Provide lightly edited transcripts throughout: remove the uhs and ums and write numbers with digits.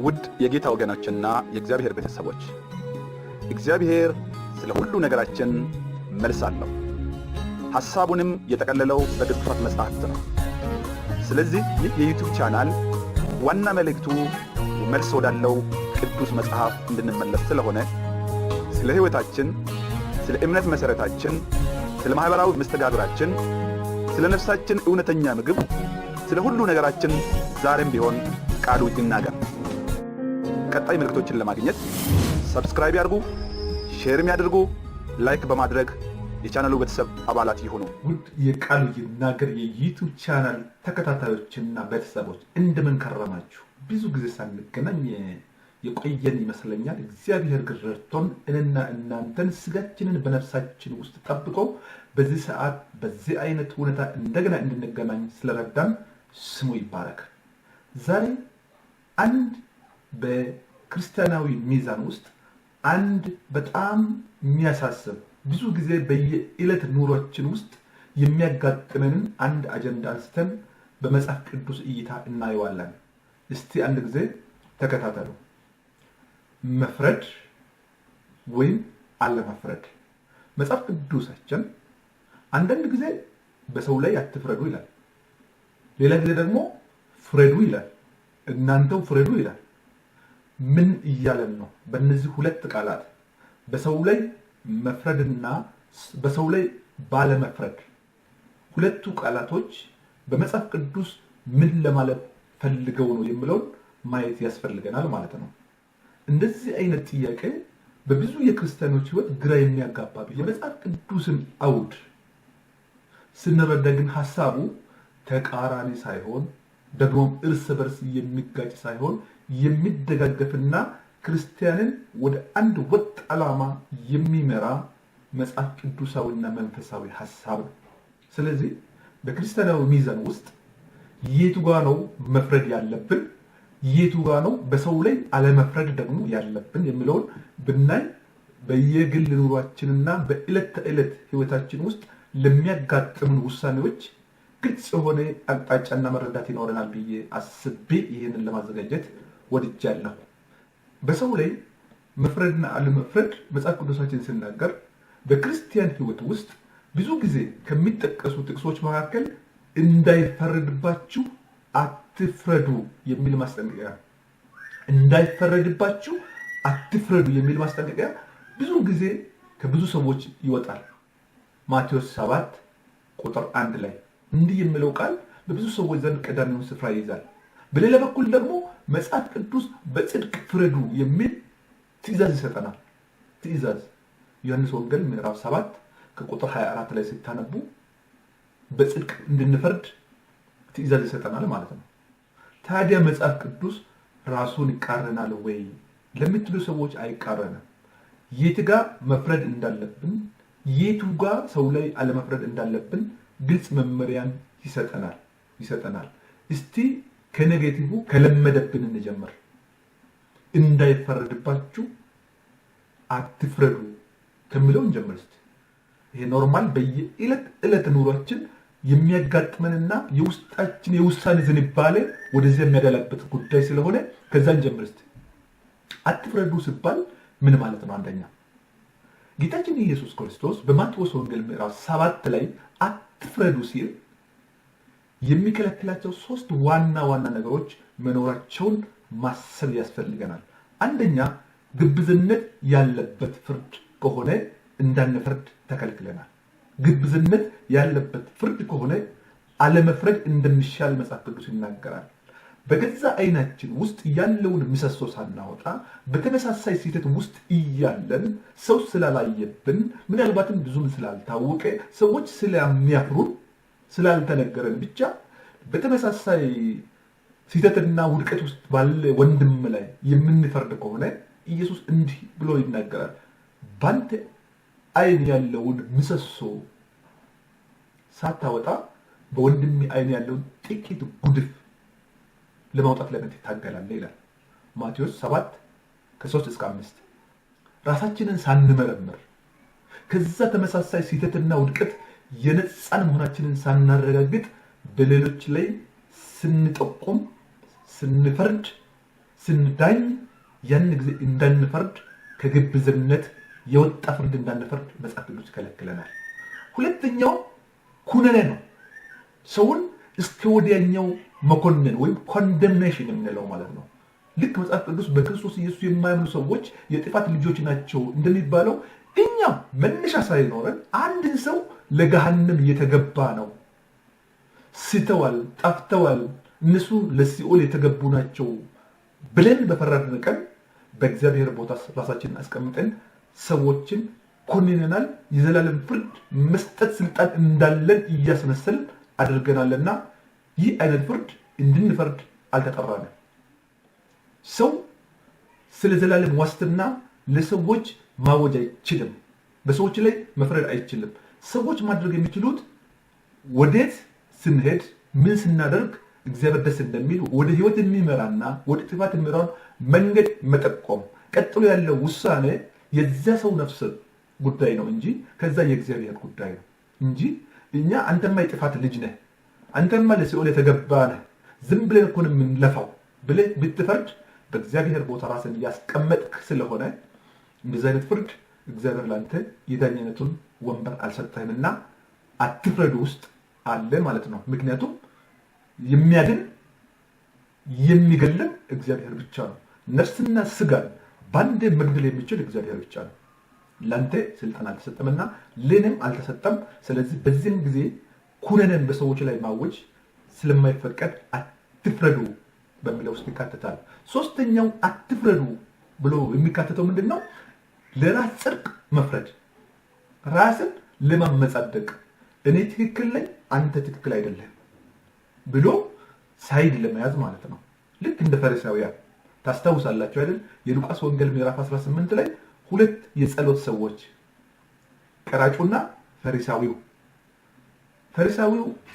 ውድ የጌታ ወገኖችና የእግዚአብሔር ቤተሰቦች እግዚአብሔር ስለ ሁሉ ነገራችን መልስ አለው። ሐሳቡንም የጠቀለለው በቅዱሳት መጻሕፍት ነው። ስለዚህ ይህ የዩቲዩብ ቻናል ዋና መልእክቱ መልስ ወዳለው ቅዱስ መጽሐፍ እንድንመለስ ስለሆነ ስለ ሕይወታችን፣ ስለ እምነት መሠረታችን፣ ስለ ማኅበራዊ መስተጋብራችን፣ ስለ ነፍሳችን እውነተኛ ምግብ፣ ስለ ሁሉ ነገራችን ዛሬም ቢሆን ቃሉ ይናገር። ቀጣይ መልእክቶችን ለማግኘት ሰብስክራይብ ያድርጉ፣ ሼርም ያድርጉ፣ ላይክ በማድረግ የቻናሉ ቤተሰብ አባላት ይሁኑ። ውድ የቃሉ ይናገር የዩቲዩብ ቻናል ተከታታዮችና ቤተሰቦች እንደምን ከረማችሁ? ብዙ ጊዜ ሳንገናኝ የቆየን ይመስለኛል። እግዚአብሔር ረድቶን እኔና እናንተን ስጋችንን በነፍሳችን ውስጥ ጠብቆ በዚህ ሰዓት በዚህ አይነት ሁኔታ እንደገና እንድንገናኝ ስለረዳን ስሙ ይባረክ። ዛሬ አንድ በክርስቲያናዊ ሚዛን ውስጥ አንድ በጣም የሚያሳስብ ብዙ ጊዜ በየዕለት ኑሯችን ውስጥ የሚያጋጥመንን አንድ አጀንዳ አንስተን በመጽሐፍ ቅዱስ እይታ እናየዋለን። እስቲ አንድ ጊዜ ተከታተሉ። መፍረድ ወይም አለመፍረድ። መጽሐፍ ቅዱሳችን አንዳንድ ጊዜ በሰው ላይ አትፍረዱ ይላል፣ ሌላ ጊዜ ደግሞ ፍረዱ ይላል፣ እናንተው ፍረዱ ይላል። ምን እያለን ነው? በእነዚህ ሁለት ቃላት በሰው ላይ መፍረድና በሰው ላይ ባለመፍረድ ሁለቱ ቃላቶች በመጽሐፍ ቅዱስ ምን ለማለት ፈልገው ነው የሚለውን ማየት ያስፈልገናል ማለት ነው። እንደዚህ አይነት ጥያቄ በብዙ የክርስቲያኖች ሕይወት ግራ የሚያጋባ የመጽሐፍ ቅዱስን አውድ ስንረዳ ግን ሐሳቡ ተቃራኒ ሳይሆን ደግሞም እርስ በርስ የሚጋጭ ሳይሆን የሚደጋገፍና ክርስቲያንን ወደ አንድ ወጥ ዓላማ የሚመራ መጽሐፍ ቅዱሳዊና መንፈሳዊ ሐሳብ ነው። ስለዚህ በክርስቲያናዊ ሚዛን ውስጥ የቱ ጋር ነው መፍረድ ያለብን፣ የቱ ጋር ነው በሰው ላይ አለመፍረድ ደግሞ ያለብን የሚለውን ብናይ በየግል ኑሯችንና በዕለት ተዕለት ሕይወታችን ውስጥ ለሚያጋጥሙን ውሳኔዎች ግልጽ የሆነ አቅጣጫና መረዳት ይኖረናል ብዬ አስቤ ይህንን ለማዘጋጀት ወድጃለሁ። በሰው ላይ መፍረድና አለመፍረድ መጽሐፍ ቅዱሳችን ሲናገር በክርስቲያን ሕይወት ውስጥ ብዙ ጊዜ ከሚጠቀሱ ጥቅሶች መካከል እንዳይፈረድባችሁ አትፍረዱ የሚል ማስጠንቀቂያ፣ እንዳይፈረድባችሁ አትፍረዱ የሚል ማስጠንቀቂያ ብዙ ጊዜ ከብዙ ሰዎች ይወጣል። ማቴዎስ 7 ቁጥር 1 ላይ እንዲህ የሚለው ቃል በብዙ ሰዎች ዘንድ ቀዳሚውን ስፍራ ይይዛል። በሌላ በኩል ደግሞ መጽሐፍ ቅዱስ በጽድቅ ፍረዱ የሚል ትእዛዝ ይሰጠናል። ትእዛዝ ዮሐንስ ወንጌል ምዕራፍ 7 ከቁጥር 24 ላይ ሲታነቡ በጽድቅ እንድንፈርድ ትእዛዝ ይሰጠናል ማለት ነው። ታዲያ መጽሐፍ ቅዱስ ራሱን ይቃረናል ወይ ለምትሉ ሰዎች አይቃረንም። የቱ ጋር መፍረድ እንዳለብን፣ የቱ ጋር ሰው ላይ አለመፍረድ እንዳለብን ግልጽ መመሪያን ይሰጠናል። እስቲ ከኔጌቲቭ ከለመደብን እንጀምር። እንዳይፈረድባችሁ አትፍረዱ ከሚለው እንጀምር። እስቲ ይሄ ኖርማል በየዕለት ኑሯችን የሚያጋጥመንና የውስጣችን የውሳኔ ዝንባሌ ወደዚያ የሚያደላበት ጉዳይ ስለሆነ ከዛ እንጀምር። እስቲ አትፍረዱ ሲባል ምን ማለት ነው? አንደኛ ጌታችን ኢየሱስ ክርስቶስ በማቴዎስ ወንጌል ምዕራፍ 7 ላይ አትፍረዱ ሲል የሚከለክላቸው 3 ዋና ነገሮች መኖራቸውን ማሰብ ያስፈልገናል። አንደኛ ግብዝነት ያለበት ፍርድ ከሆነ እንዳንፈርድ ተከልክለናል። ግብዝነት ያለበት ፍርድ ከሆነ አለመፍረድ እንደሚሻል መጽሐፍ ቅዱስ ይናገራል። በገዛ ዓይናችን ውስጥ ያለውን ምሰሶ ሳናወጣ በተመሳሳይ ስህተት ውስጥ እያለን ሰው ስላላየብን ምናልባትም ብዙም ስላልታወቀ ሰዎች ስለሚያፍሩን ስላልተነገረን ብቻ በተመሳሳይ ስህተትና ውድቀት ውስጥ ባለ ወንድም ላይ የምንፈርድ ከሆነ ኢየሱስ እንዲህ ብሎ ይናገራል። ባንተ ዓይን ያለውን ምሰሶ ሳታወጣ በወንድም ዓይን ያለውን ጥቂት ጉድፍ ለማውጣት ለምን ትታገላለህ ይላል። ማቴዎስ 7 ከ3 እስከ 5 ራሳችንን ሳንመረምር ከዛ ተመሳሳይ ስህተትና ውድቀት የነፃን መሆናችንን ሳናረጋግጥ በሌሎች ላይ ስንጠቁም፣ ስንፈርድ፣ ስንዳኝ ያን ጊዜ እንዳንፈርድ ከግብዝነት የወጣ ፍርድ እንዳንፈርድ መጽሐፍ ቅዱስ ይከለክለናል። ሁለተኛው ኩነኔ ነው። ሰውን እስከ ወዲያኛው መኮነን ወይም ኮንደምኔሽን የምንለው ማለት ነው። ልክ መጽሐፍ ቅዱስ በክርስቶስ ኢየሱስ የማያምኑ ሰዎች የጥፋት ልጆች ናቸው እንደሚባለው እኛ መነሻ ሳይኖረን አንድን ሰው ለገሃነም እየተገባ ነው፣ ስተዋል፣ ጠፍተዋል፣ እነሱ ለሲኦል የተገቡ ናቸው ብለን በፈረድን ቀን በእግዚአብሔር ቦታ ራሳችንን አስቀምጠን ሰዎችን ኮንነናል። የዘላለም ፍርድ መስጠት ስልጣን እንዳለን እያስመሰል አድርገናልና ይህ አይነት ፍርድ እንድንፈርድ አልተጠራንም። ሰው ስለ ዘላለም ዋስትና ለሰዎች ማወጅ አይችልም። በሰዎች ላይ መፍረድ አይችልም። ሰዎች ማድረግ የሚችሉት ወዴት ስንሄድ ምን ስናደርግ እግዚአብሔር ደስ እንደሚል ወደ ህይወት የሚመራና ወደ ጥፋት የሚመራውን መንገድ መጠቆም፣ ቀጥሎ ያለው ውሳኔ የዚያ ሰው ነፍስ ጉዳይ ነው እንጂ ከዛ የእግዚአብሔር ጉዳይ ነው እንጂ እኛ አንተማ የጥፋት ልጅ ነህ፣ አንተማ ለሲኦል የተገባ ነህ፣ ዝም ብለን እኮ ነው የምንለፋው ብለህ ብትፈርድ በእግዚአብሔር ቦታ ራስን ያስቀመጥክ ስለሆነ እንደዚህ አይነት ፍርድ እግዚአብሔር ላንተ የዳኝነቱን ወንበር አልሰጠህምና አትፍረዱ ውስጥ አለ ማለት ነው። ምክንያቱም የሚያድን የሚገለም እግዚአብሔር ብቻ ነው። ነፍስና ስጋን ባንድ መግደል የሚችል እግዚአብሔር ብቻ ነው። ላንተ ስልጣን አልተሰጠምና ለኔም አልተሰጠም። ስለዚህ በዚህም ጊዜ ኩነኔን በሰዎች ላይ ማወጅ ስለማይፈቀድ አትፍረዱ በሚለው ውስጥ ይካተታል። ሶስተኛው አትፍረዱ ብሎ የሚካተተው ምንድነው? ለራስ ጽድቅ መፍረድ፣ ራስን ለማመጻደቅ፣ እኔ ትክክል ነኝ አንተ ትክክል አይደለም ብሎ ሳይድ ለመያዝ ማለት ነው። ልክ እንደ ፈሪሳውያን ታስታውሳላችሁ አይደል? የሉቃስ ወንጌል ምዕራፍ 18 ላይ ሁለት የጸሎት ሰዎች ቀራጩና ፈሪሳዊው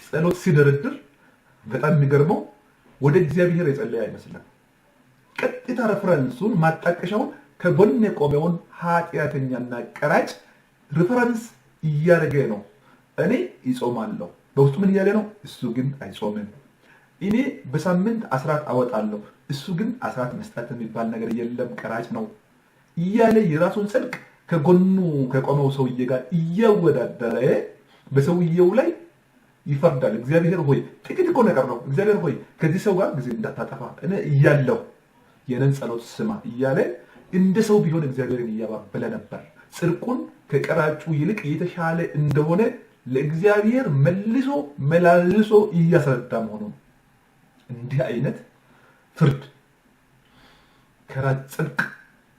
ጸሎት ሲደረድር በጣም የሚገርመው ወደ እግዚአብሔር የጸለየ አይመስልም። ቀጥታ ሬፈረንሱን ማጣቀሻውን ከጎን የቆመውን ኃጢአተኛና ቀራጭ ሬፈረንስ እያደረገ ነው። እኔ ይጾማለሁ፣ በውስጡ ምን እያለ ነው? እሱ ግን አይጾምም። እኔ በሳምንት አስራት አወጣለሁ፣ እሱ ግን አስራት መስጠት የሚባል ነገር የለም፣ ቀራጭ ነው እያለ የራሱን ጽድቅ ከጎኑ ከቆመው ሰውዬ ጋር እያወዳደረ በሰውዬው ላይ ይፈርዳል። እግዚአብሔር ሆይ ጥቂት እኮ ነገር ነው፣ እግዚአብሔር ሆይ ከዚህ ሰው ጋር ጊዜ እንዳታጠፋ እኔ እያለሁ የነን ጸሎት ስማ እያለ እንደ ሰው ቢሆን እግዚአብሔርን እያባበለ ነበር። ጽድቁን ከቀራጩ ይልቅ የተሻለ እንደሆነ ለእግዚአብሔር መልሶ መላልሶ እያስረዳ መሆኑን። እንዲህ አይነት ፍርድ ከራስ ጽድቅ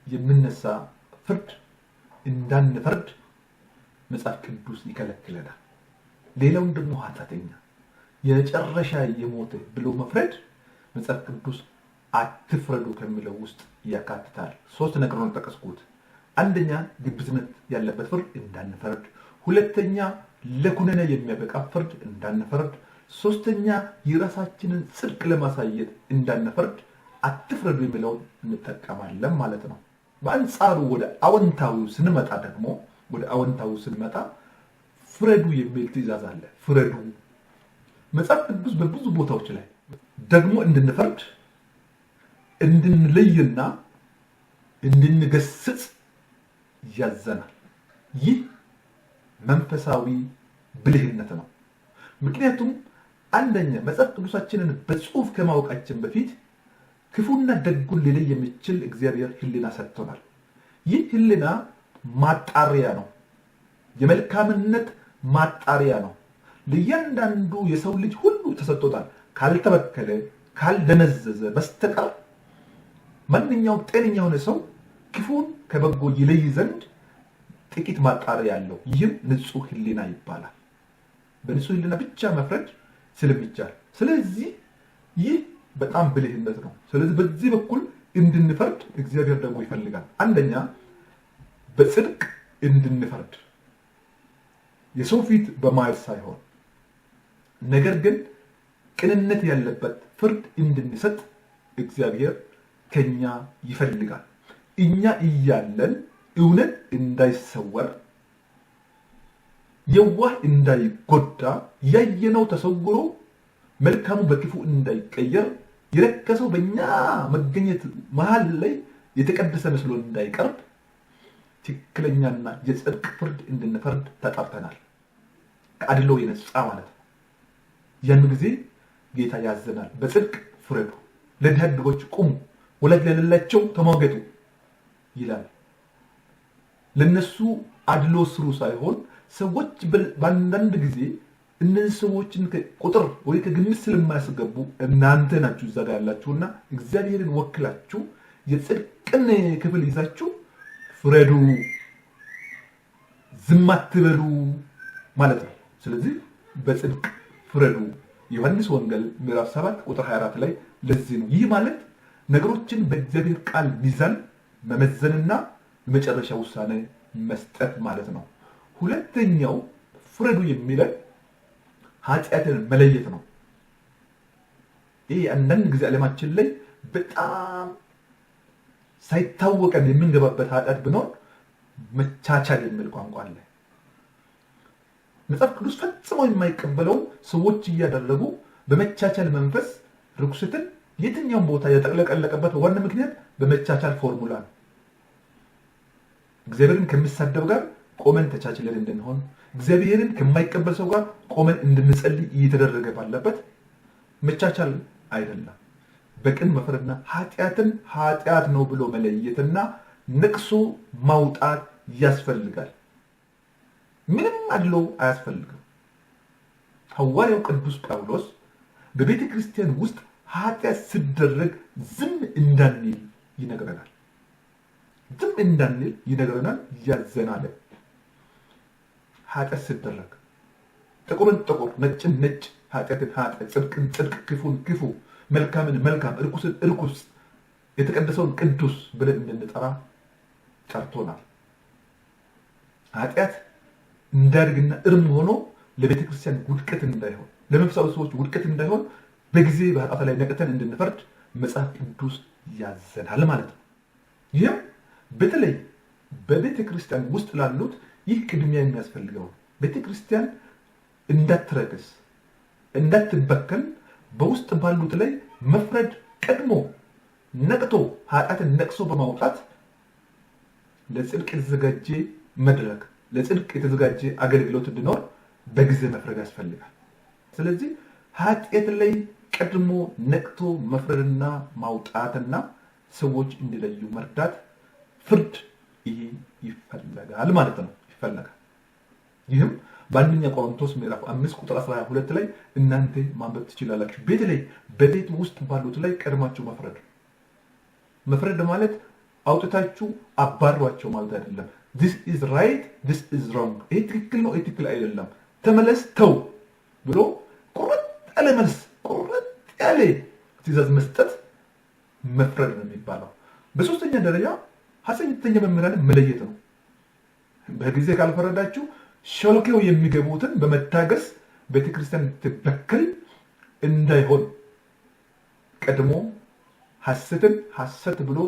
የምነሳ ፍርድ እንዳንፈርድ መጽሐፍ ቅዱስ ይከለክለናል። ሌላውን ደግሞ ኃጢአተኛ የመጨረሻ የሞተ ብሎ መፍረድ መጽሐፍ ቅዱስ አትፍረዱ ከሚለው ውስጥ ያካትታል። ሶስት ነገሮችን ጠቀስኩት። አንደኛ ግብዝነት ያለበት ፍርድ እንዳንፈርድ፣ ሁለተኛ ለኩነኔ የሚያበቃ ፍርድ እንዳንፈርድ፣ ሶስተኛ የራሳችንን ጽድቅ ለማሳየት እንዳንፈርድ አትፍረዱ የሚለውን እንጠቀማለን ማለት ነው። በአንጻሩ ወደ አዎንታዊው ስንመጣ ፍረዱ የሚል ትእዛዝ አለ። ፍረዱ መጽሐፍ ቅዱስ በብዙ ቦታዎች ላይ ደግሞ እንድንፈርድ፣ እንድንለይና እንድንገስጽ ያዘናል። ይህ መንፈሳዊ ብልህነት ነው። ምክንያቱም አንደኛ መጽሐፍ ቅዱሳችንን በጽሁፍ ከማወቃችን በፊት ክፉና ደጉን ሊለይ የሚችል እግዚአብሔር ሕሊና ሰጥቶናል። ይህ ሕሊና ማጣሪያ ነው፣ የመልካምነት ማጣሪያ ነው። ለእያንዳንዱ የሰው ልጅ ሁሉ ተሰጥቶታል። ካልተበከለ ካልደነዘዘ በስተቀር ማንኛውም ጤነኛ የሆነ ሰው ክፉን ከበጎ ይለይ ዘንድ ጥቂት ማጣሪያ ያለው፣ ይህም ንጹህ ሕሊና ይባላል። በንጹህ ሕሊና ብቻ መፍረድ ስለሚቻል፣ ስለዚህ ይህ በጣም ብልህነት ነው። ስለዚህ በዚህ በኩል እንድንፈርድ እግዚአብሔር ደግሞ ይፈልጋል። አንደኛ በጽድቅ እንድንፈርድ የሰው ፊት በማየት ሳይሆን፣ ነገር ግን ቅንነት ያለበት ፍርድ እንድንሰጥ እግዚአብሔር ከኛ ይፈልጋል። እኛ እያለን እውነት እንዳይሰወር፣ የዋህ እንዳይጎዳ፣ ያየነው ተሰውሮ መልካሙ በክፉ እንዳይቀየር የረከሰው በእኛ መገኘት መሃል ላይ የተቀደሰ መስሎ እንዳይቀርብ ትክክለኛና የጽድቅ ፍርድ እንድንፈርድ ተጠርተናል። ከአድሎ የነጻ ማለት ነው። ያን ጊዜ ጌታ ያዘናል። በጽድቅ ፍረዱ፣ ለድሃ አደጎች ቁሙ፣ ወላጅ ለሌላቸው ተሟገቱ ይላል። ለነሱ አድሎ ስሩ ሳይሆን ሰዎች በአንዳንድ ጊዜ እነዚህ ሰዎችን ቁጥር ወይ ከግምት ስለማያስገቡ እናንተ ናችሁ እዛ ጋር ያላችሁና እግዚአብሔርን ወክላችሁ የጽድቅን ክፍል ይዛችሁ ፍረዱ፣ ዝም አትበሉ ማለት ነው። ስለዚህ በጽድቅ ፍረዱ። ዮሐንስ ወንጌል ምዕራፍ 7 ቁጥር 24 ላይ ለዚህ ነው። ይህ ማለት ነገሮችን በእግዚአብሔር ቃል ሚዛን መመዘንና የመጨረሻ ውሳኔ መስጠት ማለት ነው። ሁለተኛው ፍረዱ የሚለው ኃጢአትን መለየት ነው። ይህ አንዳንድ ጊዜ ዓለማችን ላይ በጣም ሳይታወቀን የምንገባበት ኃጢአት ብኖር መቻቻል የሚል ቋንቋ አለ። መጽሐፍ ቅዱስ ፈጽሞ የማይቀበለው ሰዎች እያደረጉ በመቻቻል መንፈስ ርኩሰትን የትኛውም ቦታ ያጠለቀለቀበት ዋና ምክንያት በመቻቻል ፎርሙላ ነው። እግዚአብሔርን ከሚሳደብ ጋር ቆመን ተቻችለን እንድንሆን፣ እግዚአብሔርን ከማይቀበል ሰው ጋር ቆመን እንድንጸልይ እየተደረገ ባለበት መቻቻል አይደለም። በቅን መፍረድና ኃጢአትን ኃጢአት ነው ብሎ መለየትና ነቅሶ ማውጣት ያስፈልጋል። ምንም አድሎ አያስፈልግም። ሐዋርያው ቅዱስ ጳውሎስ በቤተ ክርስቲያን ውስጥ ኃጢአት ሲደረግ ዝም እንዳንል ይነግረናል። ዝም እንዳንል ይነግረናል፣ ያዘናል። ኃጢአት ሲደረግ ጥቁርን ጥቁር፣ ነጭን ነጭ፣ ኃጢአትን ኃጢአት፣ ጽድቅን ጽድቅ፣ ክፉን ክፉ፣ መልካምን መልካም፣ እርኩስን እርኩስ፣ የተቀደሰውን ቅዱስ ብለን እንድንጠራ ጠርቶናል። ኃጢአት እንዳድግና እርም ሆኖ ለቤተ ክርስቲያን ውድቀት እንዳይሆን፣ ለመንፈሳዊ ሰዎች ውድቀት እንዳይሆን በጊዜ በኃጢአት ላይ ነቅተን እንድንፈርድ መጽሐፍ ቅዱስ ያዘናል ማለት ነው። ይህም በተለይ በቤተ ክርስቲያን ውስጥ ላሉት ይህ ቅድሚያ የሚያስፈልገው ቤተ ክርስቲያን እንዳትረክስ፣ እንዳትበከል በውስጥ ባሉት ላይ መፍረድ ቀድሞ ነቅቶ ኃጢአትን ነቅሶ በማውጣት ለጽድቅ የተዘጋጀ መድረክ፣ ለጽድቅ የተዘጋጀ አገልግሎት እንዲኖር በጊዜ መፍረድ ያስፈልጋል። ስለዚህ ኃጢአት ላይ ቀድሞ ነቅቶ መፍረድና ማውጣትና ሰዎች እንዲለዩ መርዳት፣ ፍርድ ይሄ ይፈለጋል ማለት ነው። ይፈለጋል። ይህም በአንደኛ ቆሮንቶስ ምዕራፍ 5 ቁጥር 12 ላይ እናንተ ማንበብ ትችላላችሁ። በተለይ በቤት ውስጥ ባሉት ላይ ቀድማችሁ መፍረድ። መፍረድ ማለት አውጥታችሁ አባሯቸው ማለት አይደለም። this is right, this is wrong፣ ይሄ ትክክል ነው፣ ይሄ ትክክል አይደለም፣ ተመለስ፣ ተው ብሎ ቁርጥ ያለ መልስ፣ ቁርጥ ያለ ትእዛዝ መስጠት መፍረድ ነው የሚባለው። በሶስተኛ ደረጃ ሐሰተኛ መምህራንን መለየት ነው። በጊዜ ካልፈረዳችሁ ሾልከው የሚገቡትን በመታገስ ቤተክርስቲያን ትበከል እንዳይሆን ቀድሞ ሐሰትን ሐሰት ብሎ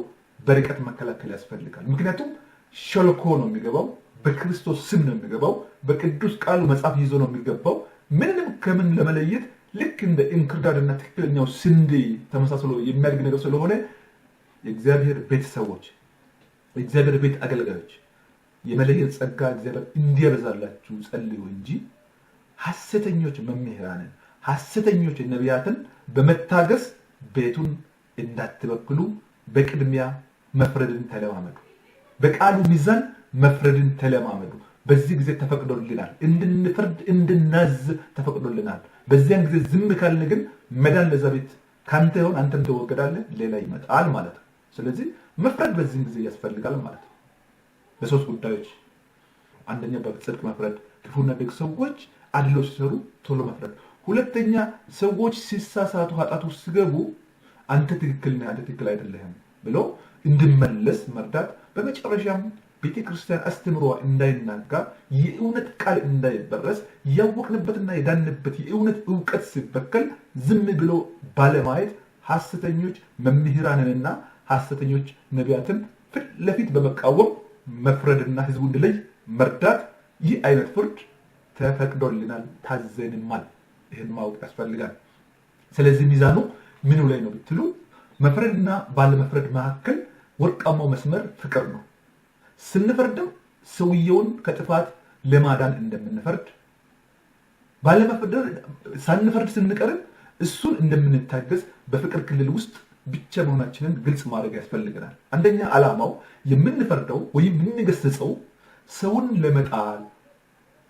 በርቀት መከላከል ያስፈልጋል። ምክንያቱም ሾልኮ ነው የሚገባው፣ በክርስቶስ ስም ነው የሚገባው፣ በቅዱስ ቃሉ መጽሐፍ ይዞ ነው የሚገባው። ምንም ከምን ለመለየት ልክ እንደ እንክርዳድና ትክክለኛው ስንዴ ተመሳስሎ የሚያድግ ነገር ስለሆነ የእግዚአብሔር ቤተሰቦች፣ የእግዚአብሔር ቤት አገልጋዮች የመለየት ጸጋ እግዚአብሔር እንዲያበዛላችሁ ጸልዩ እንጂ ሐሰተኞች መምህራንን፣ ሐሰተኞች ነቢያትን በመታገስ ቤቱን እንዳትበክሉ በቅድሚያ መፍረድን ተለማመዱ። በቃሉ ሚዛን መፍረድን ተለማመዱ። በዚህ ጊዜ ተፈቅዶልናል፣ እንድንፈርድ እንድናዝ ተፈቅዶልናል። በዚያን ጊዜ ዝም ካልን ግን መዳን ለዛ ቤት ካንተ ይሆን፣ አንተም ትወገዳለህ፣ ሌላ ይመጣል ማለት ነው። ስለዚህ መፍረድ በዚህ ጊዜ ያስፈልጋል ማለት ነው። በሶስት ጉዳዮች፣ አንደኛ በጽድቅ መፍረድ፣ ክፉና ደግ ሰዎች አድሎ ሲሰሩ ቶሎ መፍረድ። ሁለተኛ ሰዎች ሲሳሳቱ ኃጢአት ውስጥ ሲገቡ አንተ ትክክል ነህ፣ አንተ ትክክል አይደለህም ብሎ እንድመለስ መርዳት። በመጨረሻም ቤተክርስቲያን አስተምሮ እንዳይናጋ፣ የእውነት ቃል እንዳይበረስ፣ ያወቅንበትና የዳንበት የእውነት ዕውቀት ሲበከል ዝም ብሎ ባለማየት ሐሰተኞች መምህራንንና ሐሰተኞች ነቢያትን ፊት ለፊት በመቃወም መፍረድና ህዝቡ እንዲለይ መርዳት። ይህ አይነት ፍርድ ተፈቅዶልናል፣ ታዘንማል። ይህን ማወቅ ያስፈልጋል። ስለዚህ ሚዛኑ ምኑ ላይ ነው ብትሉ መፍረድና ባለመፍረድ መካከል ወርቃማው መስመር ፍቅር ነው። ስንፈርድም ሰውየውን ከጥፋት ለማዳን እንደምንፈርድ ሳንፈርድ ስንቀርም እሱን እንደምንታገዝ በፍቅር ክልል ውስጥ ብቻ መሆናችንን ግልጽ ማድረግ ያስፈልገናል። አንደኛ ዓላማው የምንፈርደው ወይም የምንገስጸው ሰውን ለመጣል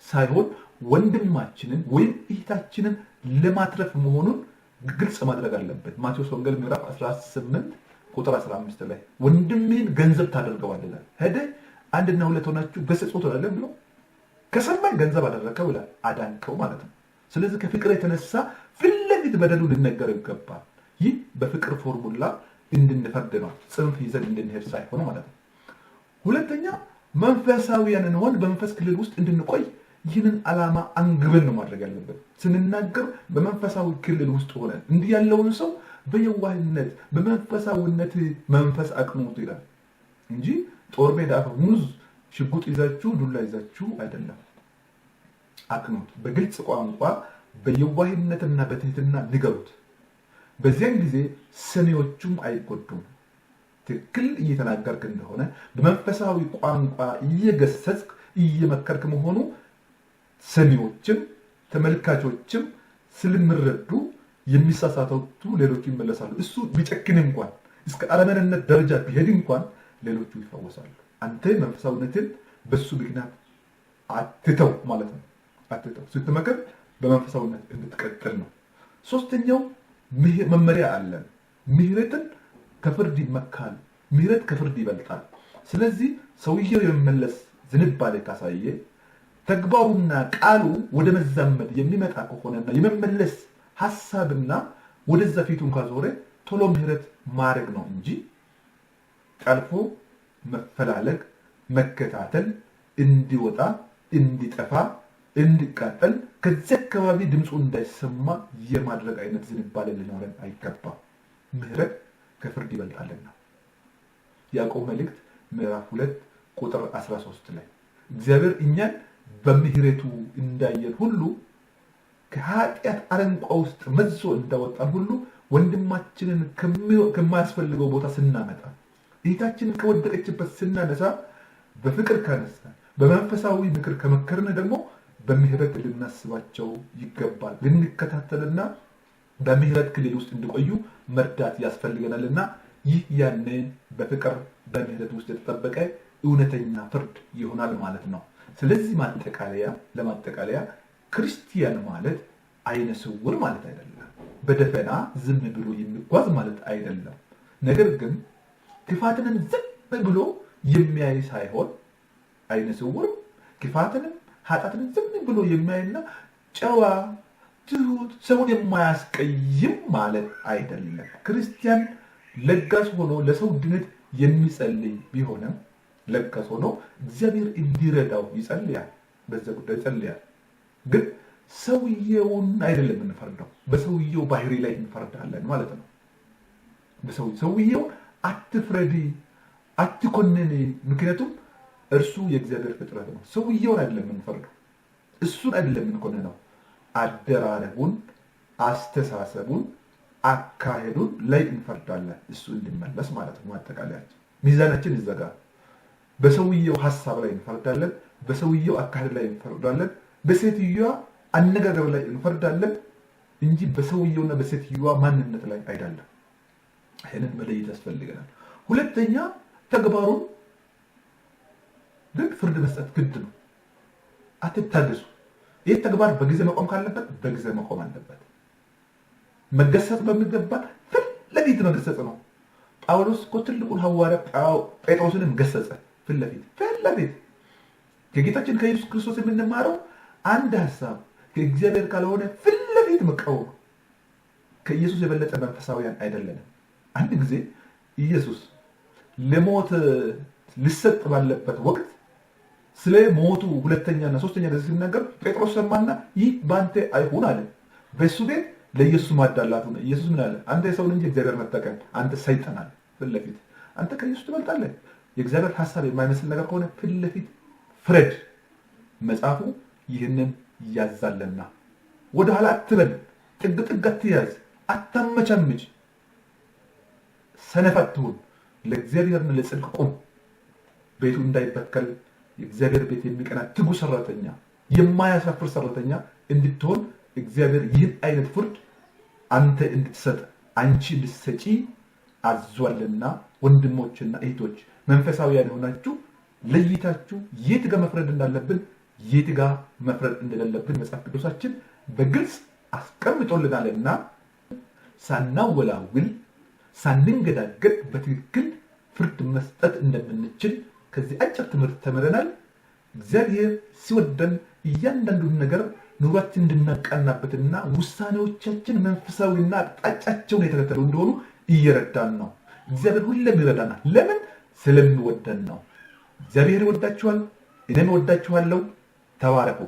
ሳይሆን ወንድማችንን ወይም እህታችንን ለማትረፍ መሆኑን ግልጽ ማድረግ አለበት። ማቴዎስ ወንጌል ምዕራፍ 18 ቁጥር 15 ላይ ወንድምህን ገንዘብ ታደርገዋለህ ይላል። ሄደህ አንድና ሁለት ሆናችሁ ገስጹት አይደለም ብሎ ከሰማይ ገንዘብ አደረከው ይላል፣ አዳንከው ማለት ነው። ስለዚህ ከፍቅር የተነሳ ፊት ለፊት በደሉ ልነገረው ይገባል። ይህ በፍቅር ፎርሙላ እንድንፈርድ ነው፣ ጽንፍ ይዘን እንድንሄድ ሳይሆን ማለት ነው። ሁለተኛ መንፈሳዊያንን ሆን በመንፈስ ክልል ውስጥ እንድንቆይ ይህንን ዓላማ አንግበን ነው ማድረግ ያለብን። ስንናገር በመንፈሳዊ ክልል ውስጥ ሆነን እንዲህ ያለውን ሰው በየዋህነት በመንፈሳዊነት መንፈስ አቅኑት ይላል እንጂ ጦር ሜዳ ሙዝ ሽጉጥ ይዛችሁ ዱላ ይዛችሁ አይደለም። አቅኑት፣ በግልጽ ቋንቋ በየዋህነትና በትህትና ንገሩት። በዚያን ጊዜ ሰሚዎቹም አይጎዱም። ትክክል እየተናገርክ እንደሆነ በመንፈሳዊ ቋንቋ እየገሰጽክ እየመከርክ መሆኑ ሰሚዎችም ተመልካቾችም ስለሚረዱ የሚሳሳቱ ሌሎቹ ይመለሳሉ። እሱ ቢጨክን እንኳን እስከ አረመኔነት ደረጃ ቢሄድ እንኳን ሌሎቹ ይፈወሳሉ። አንተ መንፈሳዊነትን በሱ ምክንያት አትተው ማለት ነው። አትተው ስትመከር በመንፈሳዊነት እንድትቀጥል ነው። ሶስተኛው መመሪያ አለን። ምህረትን ከፍርድ ይመካል። ምህረት ከፍርድ ይበልጣል። ስለዚህ ሰውየው የመመለስ ዝንባሌ ካሳየ ተግባሩና ቃሉ ወደ መዛመድ የሚመጣ ከሆነና የመመለስ ሐሳብና ወደዛ ፊቱን ካዞረ ቶሎ ምህረት ማድረግ ነው እንጂ ጠልፎ መፈላለግ፣ መከታተል፣ እንዲወጣ፣ እንዲጠፋ፣ እንዲቃጠል ከዚህ አካባቢ ድምፁ እንዳይሰማ የማድረግ አይነት ዝንባሌ ሊኖረን አይገባም። ምህረት ከፍርድ ይበልጣልና ያዕቆብ መልእክት ምዕራፍ 2 ቁጥር 13 ላይ እግዚአብሔር እኛን በምህረቱ እንዳየን ሁሉ ከኃጢአት አረንቋ ውስጥ መዞ እንዳወጣን ሁሉ ወንድማችንን ከማያስፈልገው ቦታ ስናመጣ እህታችንን ከወደቀችበት ስናነሳ በፍቅር ካነሳ በመንፈሳዊ ምክር ከመከርን ደግሞ በምህረት ልናስባቸው ይገባል። ልንከታተልና በምህረት ክልል ውስጥ እንዲቆዩ መርዳት ያስፈልገናልና ይህ ያንን በፍቅር በምህረት ውስጥ የተጠበቀ እውነተኛ ፍርድ ይሆናል ማለት ነው። ስለዚህ ለማጠቃለያ ክርስቲያን ማለት አይነ ስውር ማለት አይደለም። በደፈና ዝም ብሎ የሚጓዝ ማለት አይደለም። ነገር ግን ክፋትንም ዝም ብሎ የሚያይ ሳይሆን አይነ ስውር ክፋትንም ኃጢአትንም ዝም ብሎ የሚያይና ጨዋ ትሁት ሰውን የማያስቀይም ማለት አይደለም። ክርስቲያን ለጋስ ሆኖ ለሰው ድነት የሚጸልይ ቢሆንም ለጋስ ሆኖ እግዚአብሔር እንዲረዳው ይጸልያል። በዛ ጉዳይ ይጸልያል። ግን ሰውየውን አይደለም እንፈርደው፣ በሰውየው ባህሪ ላይ እንፈርዳለን ማለት ነው። ሰውየው አትፍረድ፣ አትኮንን። ምክንያቱም እርሱ የእግዚአብሔር ፍጥረት ነው። ሰውየውን አይደለም እንፈርደው፣ እሱን አይደለም እንኮንነው። አደራረጉን፣ አስተሳሰቡን፣ አካሄዱን ላይ እንፈርዳለን። እሱ እንዲመለስ ማለት ነው። ማጠቃለያችን ሚዛናችን ይዘጋ። በሰውየው ሐሳብ ላይ እንፈርዳለን፣ በሰውየው አካሄድ ላይ እንፈርዳለን፣ በሴትዮዋ አነጋገር ላይ እንፈርዳለን እንጂ በሰውየውና በሴትዮዋ ማንነት ላይ አይደለም። ይሄንን መለየት ያስፈልገናል። ሁለተኛ ተግባሩን ግን ፍርድ መስጠት ግድ ነው። አትታገሱ። ይህ ተግባር በጊዜ መቆም ካለበት በጊዜ መቆም አለበት። መገሰጽ በሚገባ ፊት ለፊት መገሰጽ ነው። ጳውሎስ እኮ ትልቁን ሐዋርያ ጴጥሮስንም ገሰጸ። ፊት ለፊት ከጌታችን ከኢየሱስ ክርስቶስ የምንማረው አንድ ሐሳብ ከእግዚአብሔር ካልሆነ ፊት ለፊት መቃወም። ከኢየሱስ የበለጠ መንፈሳዊያን አይደለንም። አንድ ጊዜ ኢየሱስ ለሞት ሊሰጥ ባለበት ወቅት ስለ ሞቱ ሁለተኛና ሶስተኛ ጊዜ ሲናገር ጴጥሮስ ሰማና ይህ በአንተ አይሁን አለ። በሱ ቤት ለኢየሱስ ማዳላቱ ነው። ኢየሱስ ምን አለ? አንተ የሰው ልጅ እግዚአብሔር መጠቀም፣ አንተ ሰይጣን አለ። ፊት ለፊት አንተ ከኢየሱስ ትበልጣለህ። የእግዚአብሔር ሐሳብ የማይመስል ነገር ከሆነ ፊት ለፊት ፍረድ። መጽሐፉ ይህንን ያዛልና ወደ ኋላ አትበል፣ ጥግ አትያዝ፣ አታመቻምች። ሰነፍ አትሁን። ለእግዚአብሔርና ለጽድቅ ቁም። ቤቱ እንዳይበከል የእግዚአብሔር ቤት የሚቀና ትጉ ሰራተኛ፣ የማያሳፍር ሰራተኛ እንድትሆን እግዚአብሔር ይህን አይነት ፍርድ አንተ እንድትሰጥ አንቺ እንድትሰጪ አዟልና ወንድሞችና እህቶች መንፈሳዊያን ሆናችሁ ለይታችሁ የት ጋር መፍረድ እንዳለብን የት ጋር መፍረድ እንደሌለብን መጽሐፍ ቅዱሳችን በግልጽ አስቀምጦልናልና ሳናወላውል ሳንንገዳገድ በትክክል ፍርድ መስጠት እንደምንችል ከዚህ አጭር ትምህርት ተምረናል። እግዚአብሔር ሲወደን እያንዳንዱን ነገር ኑሯችን እንድናቃናበትና ውሳኔዎቻችን መንፈሳዊና አቅጣጫቸውን የተከተሉ እንደሆኑ እየረዳን ነው። እግዚአብሔር ሁሌም ይረዳናል። ለምን? ስለሚወደን ነው። እግዚአብሔር ይወዳችኋል፣ እኔም እወዳችኋለሁ። ተባረኩ።